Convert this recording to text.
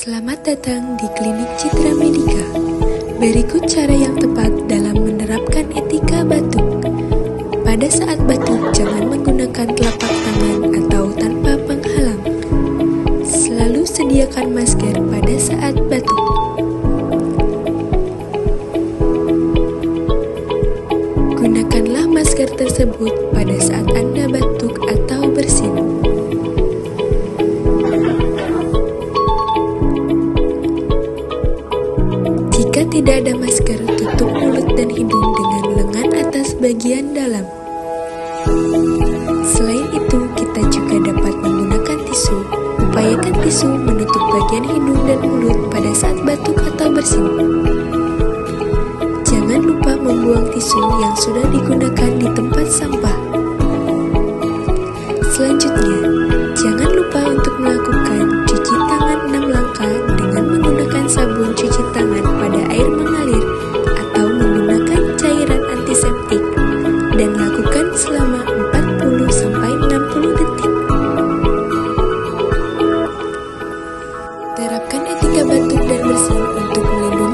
Selamat datang di Klinik Citra Medika. Berikut cara yang tepat dalam menerapkan etika batuk. Pada saat batuk, jangan menggunakan telapak tangan atau tanpa penghalang. Selalu sediakan masker pada saat batuk. Gunakanlah masker tersebut pada saat Anda batuk atau bersin. Jika tidak ada masker, tutup mulut dan hidung dengan lengan atas bagian dalam. Selain itu, kita juga dapat menggunakan tisu. Upayakan tisu menutup bagian hidung dan mulut pada saat batuk atau bersin. Jangan lupa membuang tisu yang sudah digunakan di tempat sampah. Selanjutnya, jangan lupa untuk melakukan cuci tangan 6 langkah dengan menggunakan sabun cuci tangan pada air mengalir atau menggunakan cairan antiseptik dan lakukan selama 40-60 detik. Terapkan etika batuk dan bersin untuk melindungi